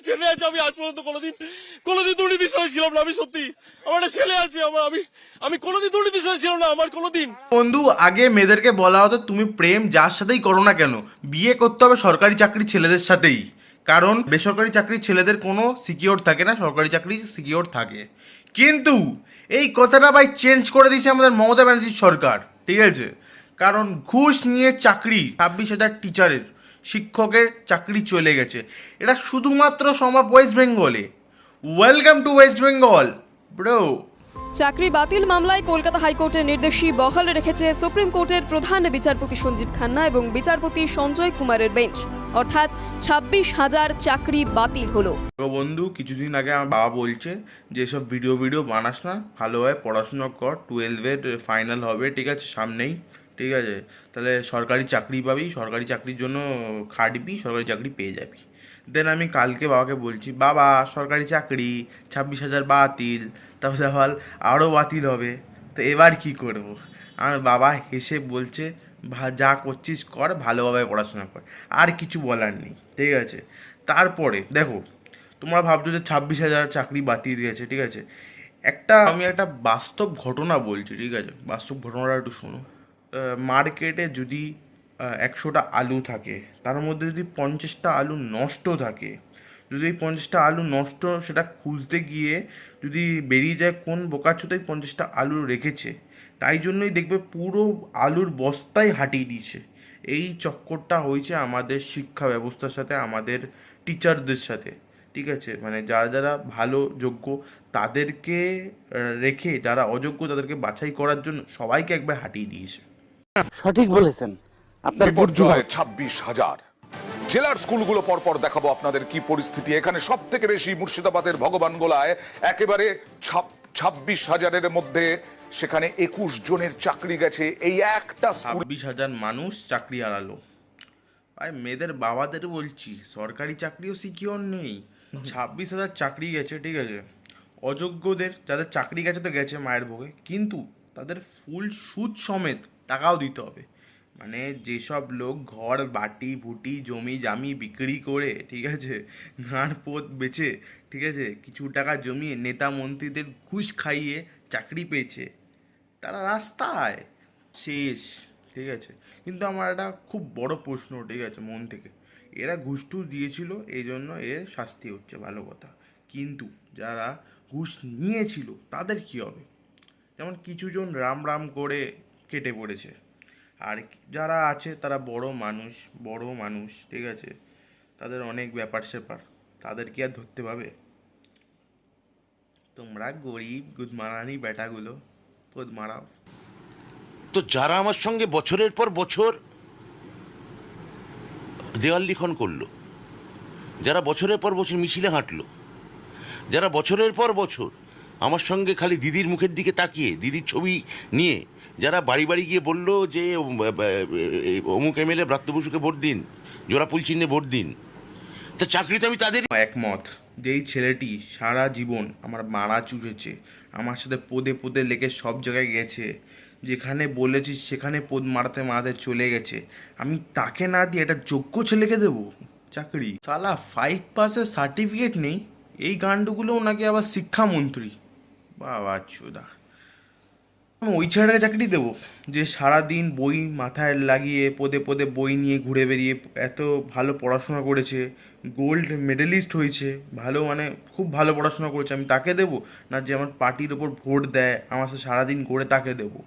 ছেলে আছে, আমি আজ পর্যন্ত কোনোদিন দুর্নীতির সাথে ছিলাম না। আমি সত্যি, আমার একটা ছেলে আছে, আমি কোনোদিন দুর্নীতির সাথে ছিলাম না, আমার কোনোদিন। বন্ধু, আগে মেয়েদেরকে বলা হতো তুমি প্রেম যার সাথেই করো না কেন, বিয়ে করতে হবে সরকারি চাকরি ছেলেদের সাথেই। কারণ বেসরকারি চাকরির ছেলেদের কোনো সিকিওর থাকে না, সরকারি চাকরি সিকিওর থাকে। কিন্তু এই কথাটা ভাই চেঞ্জ করে দিয়েছে আমাদের মমতা ব্যানার্জির সরকার, ঠিক আছে? কারণ ঘুষ নিয়ে চাকরি 26,000 টিচারের, শিক্ষকের চাকরি চলে গেছে। এটা শুধুমাত্র সম্ভব ওয়েস্ট বেঙ্গলে। Welcome to West Bengal bro. চাকরি বাতিল মামলায় কলকাতা হাইকোর্টের নির্দেশই বহাল রেখেছে সুপ্রিম কোর্টের প্রধান বিচারপতি সঞ্জীব খান্না এবং বিচারপতি সঞ্জয় কুমারের বেঞ্চ। অর্থাৎ 26,000 চাকরি বাতিল হলো। তো বন্ধু, কিছুদিন আগে আমার বাবা বলছে যে এসব ভিডিও বানাস না, ভালোভাবে পড়াশোনা কর, 12-এর ফাইনাল হবে, ঠিক আছে, সামনেই, ঠিক আছে? তাহলে সরকারি চাকরি পাবি, সরকারি চাকরির জন্য খাটবি, সরকারি চাকরি পেয়ে যাবি। দেন আমি কালকে বাবাকে বলছি, বাবা সরকারি চাকরি 26,000 বাতিল, তারপরে ভাল আরও বাতিল হবে, তো এবার কি করব? আমার বাবা হেসে বলছে, যা করছিস কর, ভালোভাবে পড়াশোনা কর, আর কিছু বলার নেই, ঠিক আছে? তারপরে দেখো, তোমরা ভাবছো যে 26,000 চাকরি বাতিল দিয়েছে, ঠিক আছে? আমি একটা বাস্তব ঘটনা বলছি, ঠিক আছে? বাস্তব ঘটনাটা একটু শোনো। মার্কেটে যদি 100টা আলু থাকে, তার মধ্যে যদি 50টা আলু নষ্ট থাকে, যদি এই 50টা আলু নষ্ট সেটা খুঁজতে গিয়ে যদি বেরিয়ে যায় কোন বোকাচোদাই 50টা আলু রেখেছে, তাই জন্যই দেখবে পুরো আলুর বস্তাই হাঁটিয়ে দিয়েছে। এই চক্করটা হয়েছে আমাদের শিক্ষা ব্যবস্থার সাথে, আমাদের টিচারদের সাথে, ঠিক আছে? মানে যারা যারা ভালো যোগ্য তাদেরকে রেখে যারা অযোগ্য তাদেরকে বাছাই করার জন্য সবাইকে একবার হাঁটিয়ে দিয়েছে। সঠিক বলেছেন, আপনার বিপর্যয় 26,000। জেলার স্কুলগুলো পরপর দেখাবো আপনাদের কি পরিস্থিতি। এখানে সব থেকে বেশি মুর্শিদাবাদের ভগবানগোলায়, একেবারে 26,000-এর মধ্যে সেখানে 21 জনের চাকরি গেছে এই একটা স্কুল। 26,000 মানুষ চাকরি হারালো। ভাই মেয়েদের বাবাদের বলছি, সরকারি চাকরিও সিকিওর নেই। 26,000 চাকরি গেছে, ঠিক আছে? অযোগ্যদের যাদের চাকরি গেছে তো গেছে মায়ের ভোগে, কিন্তু তাদের ফুল সুদ সমেত টাকাও দিতে হবে। মানে যেসব লোক ঘর বাটি ভুটি জমি জামি বিক্রি করে, ঠিক আছে, গাঁড় পোত বেচে, ঠিক আছে, কিছু টাকা জমিয়ে নেতা মন্ত্রীদের ঘুষ খাইয়ে চাকরি পেয়েছে, তারা রাস্তায় শেষ, ঠিক আছে? কিন্তু আমার একটা খুব বড় প্রশ্ন, ঠিক আছে, মন থেকে, এরা ঘুষ টুস দিয়েছিল এই জন্য এর শাস্তি হচ্ছে, ভালো কথা, কিন্তু যারা ঘুষ নিয়েছিল তাদের কি হবে? যেমন কিছুজন রাম রাম করে কেটে পড়েছে, আর যারা আছে তারা বড় মানুষ, ঠিক আছে, তাদের অনেক ব্যাপার স্যাপার, তাদের কি আর ধরতে পাবে? তোমরা গরিব গুদমারানি বেটাগুলো পোদ মারাও। তো যারা আমার সঙ্গে বছরের পর বছর দেওয়াল লিখন করলো, যারা বছরের পর বছর মিছিলে হাঁটলো, যারা বছরের পর বছর আমার সঙ্গে খালি দিদির মুখের দিকে তাকিয়ে দিদির ছবি নিয়ে যারা বাড়ি বাড়ি গিয়ে বললো যে অমুক এমএলএ ব্রাত্য বসুকে ভোট দিন, জোড়াফুল চিহ্নে ভোট দিন, তা চাকরি তো আমি তাদের একমত। যেই ছেলেটি সারা জীবন আমার মারা চুষেছে, আমার সাথে পদে পদে লেগে সব জায়গায় গেছে, যেখানে বলেছি সেখানে পদ মারতে মারতে চলে গেছে, আমি তাকে না দিয়ে একটা যোগ্য ছেলেকে দেবো চাকরি? সালা 5 পাসের সার্টিফিকেট নেই, এই গান্ডুগুলোও নাকি আবার শিক্ষামন্ত্রী। বাবা চোদা, আমি ওই ছেলেটাকে চাকরি দেবো যে সারাদিন বই মাথায় লাগিয়ে পদে পদে বই নিয়ে ঘুরে বেরিয়ে এত ভালো পড়াশোনা করেছে, গোল্ড মেডেলিস্ট হয়েছে, ভালো মানে খুব ভালো পড়াশোনা করেছে, আমি তাকে দেবো? না যে আমার পার্টির ওপর ভোট দেয় আমার সাথে সারাদিন ঘুরে তাকে দেবো?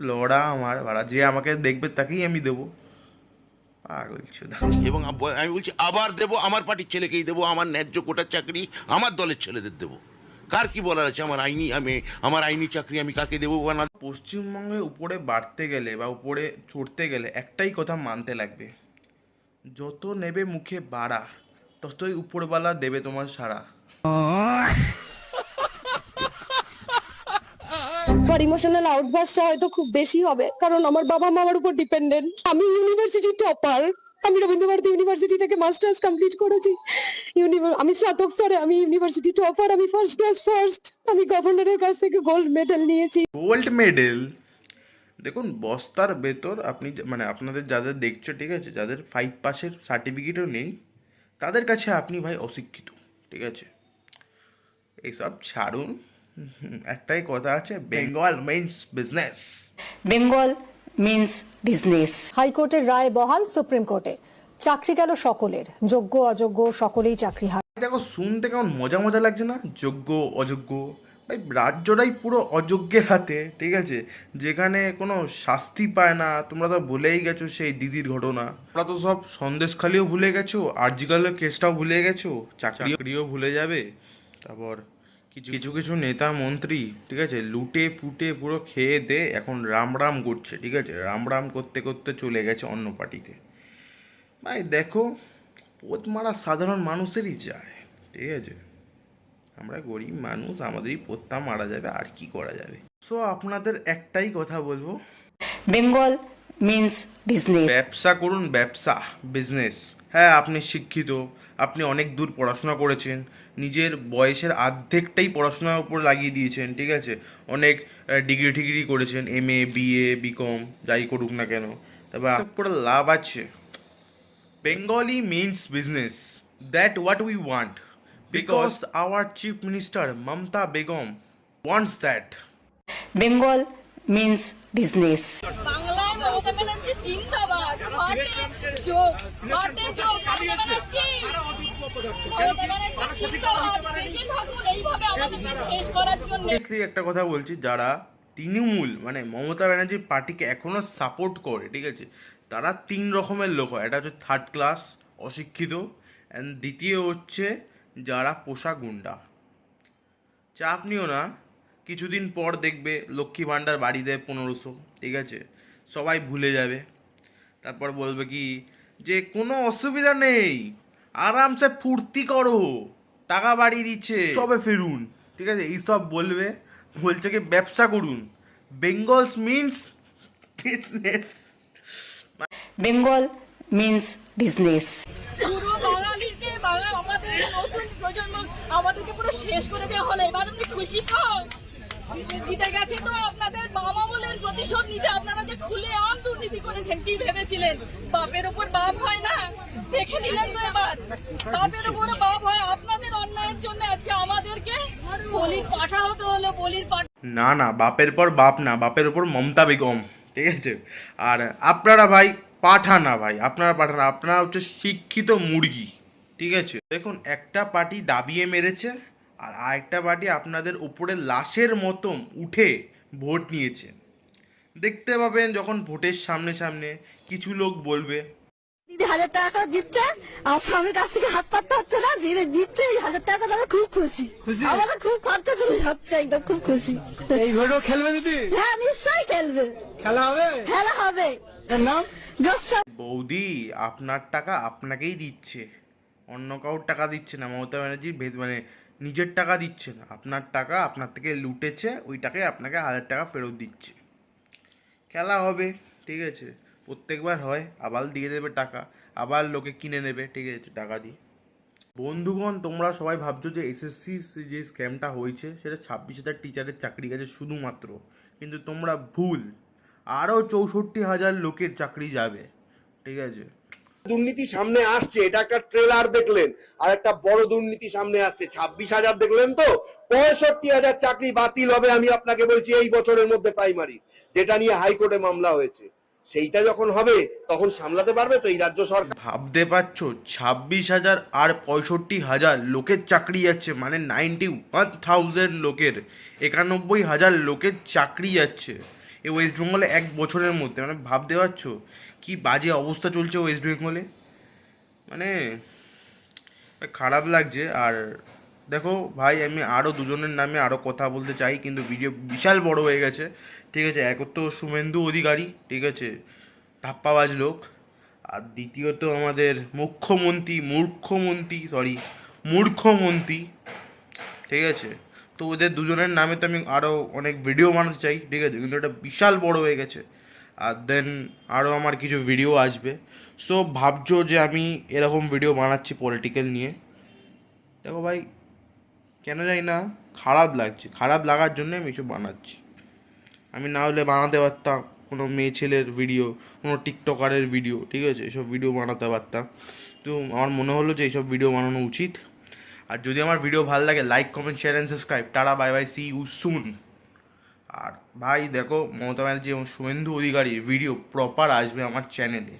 লড়া আমার ভাড়া, যে আমাকে দেখবে তাকেই আমি দেবো। পাগল চোদা। এবং আমি বলছি আবার দেবো, আমার পার্টির ছেলেকেই দেবো, আমার ন্যায্য কোটার চাকরি আমার দলের ছেলেদের দেবো। কার কি বলার আছে? আমার আইনি চাকরি আমি কাকে দেবো বা না। পশ্চিমবঙ্গে উপরে বাড়তে গেলে বা উপরে চড়তে গেলে একটাই কথা মানতে লাগবে, যত নেবে মুখে বাড়া ততই উপরওয়ালা দেবে তোমার সাড়া। আমার ইমোশনাল আউটবার্সটা হয়তো খুব বেশি হবে, কারণ আমার বাবা মা আমার উপর ডিপেন্ডেন্ট। আমি ইউনিভার্সিটি টপার, আমি রবীন্দ্রভারতী ইউনিভার্সিটি থেকে মাস্টার্স কমপ্লিট করেছি। আমি স্নাতক স্তরে আমি ইউনিভার্সিটি টপার, আমি ফার্স্ট ক্লাস ফার্স্ট, আমি গভর্নরের কাছ থেকে গোল্ড মেডেল নিয়েছি। Gold medal? দেখুন, বস্তার ভেতর আপনি মানে আপনাদের যাদের দেখছো, ঠিক আছে, যাদের 5 পাসের সার্টিফিকেটও নেই, তাদের কাছে আপনি ভাই অশিক্ষিত, ঠিক আছে, এইসব ছাড়ুন। একটাই কথা আছে, Bengal means business. Bengal means business. হাইকোর্টের রায় বহাল সুপ্রিম কোর্টে, চাকরি গেল সকলের, যোগ্য অযোগ্য সকলেই চাকরি হার। দেখো শুনতে কেমন মজা মজা লাগছে না, যোগ্য অযোগ্য, ভাই রাজ্যটাই পুরো অযোগ্যের হাতে, ঠিক আছে, যেখানে কোনো শাস্তি পায় না। তোমরা তো ভুলেই গেছো সেই দিদির ঘটনা, তোমরা তো সব সন্দেশখালিও ভুলে গেছো, আরজিকালের কেসটাও ভুলে গেছো, চাকরিও ভুলে যাবে। তারপর কিছু কিছু নেতা মন্ত্রী, ঠিক আছে, লুটে পুটে পুরো খেয়ে দে এখন রাম রাম করছে, ঠিক আছে, রাম রাম করতে করতে চলে গেছে অন্য পার্টিতে। ভাই দেখো, পোত মারা সাধারণ মানুষেরই যায়, ঠিক আছে, আমরা গরিব মানুষ, আমাদেরই পোতটা মারা যাবে, আর কি করা যাবে। সো আপনাদের একটাই কথা বলবো, বেঙ্গল মিন্স বিজনেস। ব্যবসা করুন, ব্যবসা, বিজনেস। হ্যাঁ আপনি শিক্ষিত, আপনি অনেক দূর পড়াশোনা করেছেন, নিজের বয়সের অর্ধেকটাই পড়াশোনার উপর লাগিয়ে দিয়েছেন, ঠিক আছে, অনেক ডিগ্রি টিগ্রি করেছেন, MA BA BCom যাই করুক না কেন, তবে পুরো লাভ আছে। Bengali means business. That what we want. Because our Chief Minister Mamta Begum wants that. Bengal means business. বাংলায় মমতা ব্যানার্জি জিন্দাবাদ, ঘটে যোগ, ঘটে যোগ, মমতা ব্যানার্জি, মমতা ব্যানার্জি জিন্দাবাদ, বেঁচে থাকুন এইভাবে আমাদেরকে শেষ করার জন্য। Obviously একটা কথা বলছি, যারা তৃণমূল মানে মমতা ব্যানার্জির পার্টিকে এখনো সাপোর্ট করে, ঠিক আছে, তারা 3 রকমের লোক হয়। এটা হচ্ছে থার্ড ক্লাস অশিক্ষিত, অ্যান্ড দ্বিতীয় হচ্ছে যারা পোষা গুন্ডা। চাপ নিও না, কিছুদিন পর দেখবে লক্ষ্মী ভাণ্ডার বাড়ি দেয় 1500, ঠিক আছে, সবাই ভুলে যাবে। তারপর বলবে কি যে কোনো অসুবিধা নেই, আরামসে ফুর্তি করো, টাকা বাড়িয়ে দিচ্ছে, সবে ফিরুন, ঠিক আছে, এইসব বলবে। বলছে কি ব্যবসা করুন, Bengal's means business. Bengal means business. পুরো বাঙালিকে আমাদের নতুন প্রজন্ম আমাদেরকে পুরো শেষ করে দেওয়া হলো। এবার আপনি খুশি তো? জিতে গেছে তো, আপনাদের বাবা আমলের প্রতিশোধ নিতে আপনারা যে খুলে আম দুর্নীতি করেছেন, কি ভেবেছিলেন বাপের উপর বাপ হয় না? দেখে নিলেন তো এবার বাপের উপরও বাপ হয়। আপনাদের অন্যায়ের জন্য আজকে আমাদেরকে বলির পাঠা হতে হলো, বলির পাঠা। না না, বাপের পর বাপ না, বাপের উপর মমতা বেগম, ঠিক আছে। আর আপনারা ভাই পাঠা না ভাই, আপনারা পাঠা না, আপনারা হচ্ছে শিক্ষিত মুরগি, ঠিক আছে। দেখুন, একটা পার্টি দাবিয়ে মেরেছে, আর আরেকটা পার্টি আপনাদের উপরে লাশের মতন উঠে ভোট নিয়েছে। দেখতে পাবেন যখন ভোটের সামনে সামনে কিছু লোক বলবে দিদি 1000 টাকা দিচ্ছে, আমার স্বামীর কাছ থেকে হাত পাততে হচ্ছে না, দিদি দিচ্ছে 1000 টাকা, তারা খুব খুশি, আমাদের খুব খরচা চলে যাচ্ছে, একদম খুব খুশি। এই ভোটও খেলবে দিদি? হ্যাঁ নিশ্চয়ই খেলবে, খেলা হবে? খেলা হবে। এর নাম বৌদি, আপনার টাকা আপনাকেই দিচ্ছে, অন্য কারোর টাকা দিচ্ছে না। মমতা ব্যানার্জি মানে নিজের টাকা দিচ্ছে না, আপনার টাকা আপনার থেকে লুটেছে, ওই টাকায় আপনাকে 1000 টাকা ফেরত দিচ্ছে। খেলা হবে, ঠিক আছে, প্রত্যেকবার হয়, আবার দিয়ে দেবে টাকা, আবার লোকে কিনে নেবে, ঠিক আছে, টাকা দিয়ে। বন্ধুগণ, তোমরা সবাই ভাবছো যে SSC যে স্ক্যামটা হয়েছে সেটা 26,000 টিচারের চাকরি গেছে শুধুমাত্র, কিন্তু তোমরা ভুল, আরও 64,000 লোকের চাকরি যাবে, ঠিক আছে। দুর্নীতি সামনে আসছে, এটা একটা ট্রেলার দেখলেন, আর একটা বড় দুর্নীতি সামনে আসছে। 26,000 দেখলেন তো, 65,000 চাকরি বাতিল হবে, আমি আপনাকে বলছি এই বছরের মধ্যে প্রাইমারি, যেটা নিয়ে হাইকোর্টে মামলা হয়েছে। সেইটা যখন হবে তখন সামলাতে পারবে তো এই রাজ্য সরকার? ভাবতে পারছো 26,000 আর 65,000 লোকের চাকরি যাচ্ছে, মানে 91,000 লোকের, 91,000 লোকের চাকরি যাচ্ছে এই ওয়েস্ট বেঙ্গলে এক বছরের মধ্যে। মানে ভাবতে পারছো কি বাজে অবস্থা চলছে ওয়েস্ট বেঙ্গলে, মানে খারাপ লাগছে। আর দেখো ভাই, আমি আরও দুজনের নামে আরও কথা বলতে চাই, কিন্তু ভিডিও বিশাল বড় হয়ে গেছে, ঠিক আছে। এক তো শুভেন্দু অধিকারী, ঠিক আছে, ধাপ্পাবাজ লোক, আর দ্বিতীয়ত আমাদের মূর্খমন্ত্রী, ঠিক আছে। তো ওদের দুজনের নামে তো আমি আরও অনেক ভিডিও বানাতে চাই, ঠিক আছে, কিন্তু এটা বিশাল বড় হয়ে গেছে। আর দেন আরও আমার কিছু ভিডিও আসবে। সো ভাবছো যে আমি এরকম ভিডিও বানাচ্ছি পলিটিক্যাল নিয়ে, দেখো ভাই কেন জানি না খারাপ লাগছে, খারাপ লাগার জন্য আমি এসব বানাচ্ছি। আমি না হলে বানাতে পারতাম কোনো মেয়ে ছেলের ভিডিও, কোনো টিকটকারের ভিডিও, ঠিক আছে, এসব ভিডিও বানাতে পারতাম। তো আমার মনে হলো যে এইসব ভিডিও বানানো উচিত। আর যদি আমার ভিডিও ভালো লাগে like comment share and subscribe. Tata, bye bye, see you soon. আর ভাই দেখো, মমতা ব্যানার্জি এবং শুভেন্দু অধিকারীর ভিডিও প্রপার আসবে আমার চ্যানেলে।